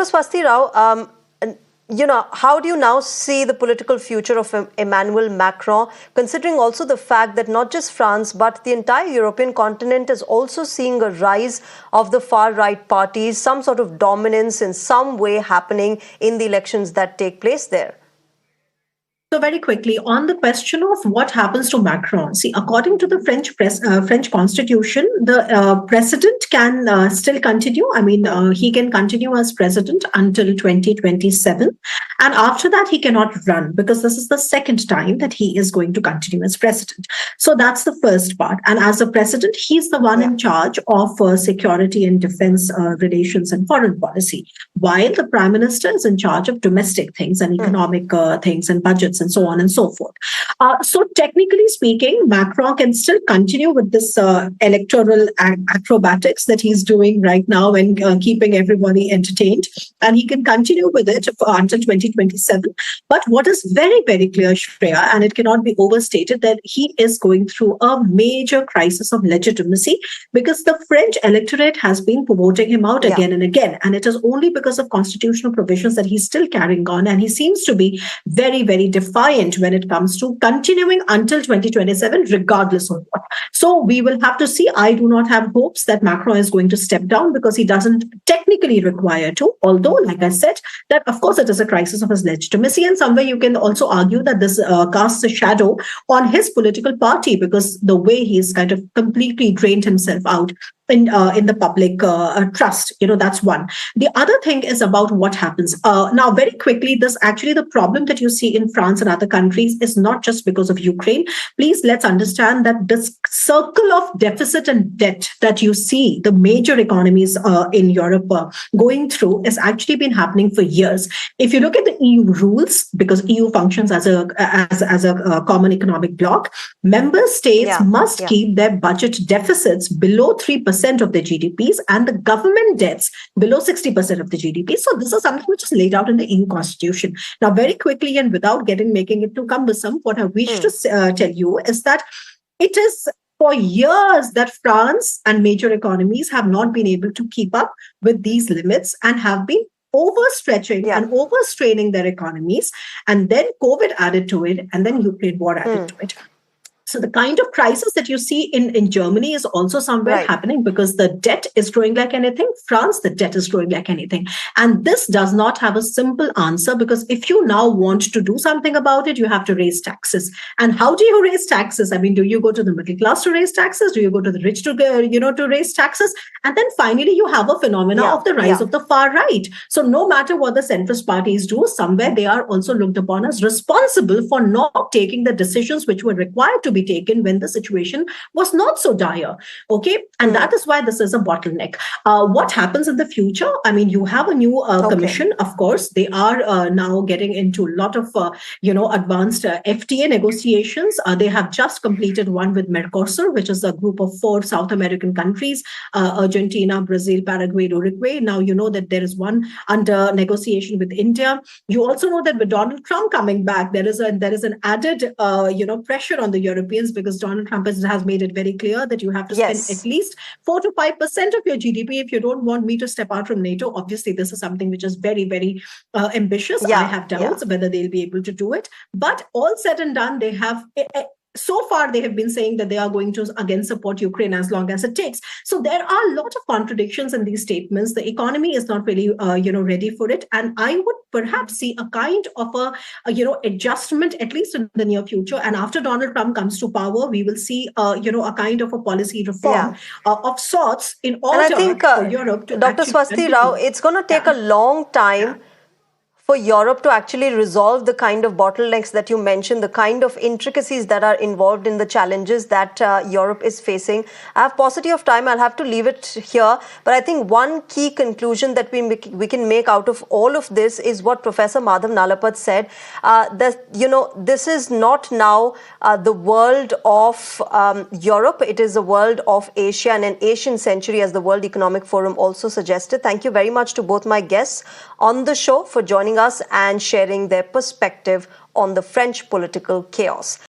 Dr. Swasti Rao, how do you now see the political future of Emmanuel Macron, considering also the fact that not just France, but the entire European continent is also seeing a rise of the far-right parties, some sort of dominance in some way happening in the elections that take place there? So very quickly, on the question of what happens to Macron, see, according to the French constitution, the president can still continue. I mean, he can continue as president until 2027. And after that, he cannot run because this is the second time that he is going to continue as president. So that's the first part. And as a president, he's the one in charge of security and defense relations and foreign policy, while the prime minister is in charge of domestic things and economic things and budgets and so on and so forth. So technically speaking, Macron can still continue with this electoral acrobatics that he's doing right now and keeping everybody entertained. And he can continue with it until 2027. But what is very, very clear, Shreya, and it cannot be overstated, that he is going through a major crisis of legitimacy because the French electorate has been voting him out again and again. And it is only because of constitutional provisions that he's still carrying on. And he seems to be very, very defiant when it comes to continuing until 2027, regardless of what. So we will have to see. I do not have hopes that Macron is going to step down because he doesn't technically require to. Although, like I said, that of course it is a crisis of his legitimacy. And somewhere you can also argue that this casts a shadow on his political party because the way he's kind of completely drained himself out in the public trust. That's one. The other thing is about what happens. Now, very quickly, the problem that you see in France and other countries is not just because of Ukraine. Please, let's understand that this circle of deficit and debt that you see the major economies in Europe going through has actually been happening for years. If you look at the EU rules, because EU functions as a common economic bloc, member states must keep their budget deficits below 3% of their GDPs and the government debts below 60% of the GDP. So this is something which is laid out in the EU constitution. Now, very quickly and without making it too cumbersome, what I wish to tell you is that it is for years that France and major economies have not been able to keep up with these limits and have been overstretching and overstraining their economies. And then COVID added to it, and then Ukraine war added to it. So the kind of crisis that you see in Germany is also somewhere happening because the debt is growing like anything. France, the debt is growing like anything. And this does not have a simple answer because if you now want to do something about it, you have to raise taxes. And how do you raise taxes? I mean, do you go to the middle class to raise taxes? Do you go to the rich to raise taxes? And then finally, you have a phenomena of the rise of the far right. So no matter what the centrist parties do, somewhere they are also looked upon as responsible for not taking the decisions which were required to be taken when the situation was not so dire. Okay. And that is why this is a bottleneck. What happens in the future? I mean, you have a new commission, of course. They are now getting into a lot of, advanced FTA negotiations. They have just completed one with Mercosur, which is a group of 4 South American countries, Argentina, Brazil, Paraguay, Uruguay. Now, you know that there is one under negotiation with India. You also know that with Donald Trump coming back, there is an added, pressure on the Europeans because Donald Trump has made it very clear that you have to spend at least 4 to 5% of your GDP if you don't want me to step out from NATO. Obviously, this is something which is very, very ambitious. I have doubts whether they'll be able to do it. But all said and done, they have... So far, they have been saying that they are going to again support Ukraine as long as it takes. So there are a lot of contradictions in these statements. The economy is not really, ready for it. And I would perhaps see a kind of adjustment, at least in the near future. And after Donald Trump comes to power, we will see, a kind of a policy reform of sorts in order for Europe to Dr. Swasti Rao, it's going to take a long time for Europe to actually resolve the kind of bottlenecks that you mentioned, the kind of intricacies that are involved in the challenges that Europe is facing. I have paucity of time. I'll have to leave it here. But I think one key conclusion that we can make out of all of this is what Professor Madhav Nalapat said, that, this is not now the world of Europe. It is the world of Asia and an Asian century, as the World Economic Forum also suggested. Thank you very much to both my guests on the show for joining us and sharing their perspective on the French political chaos.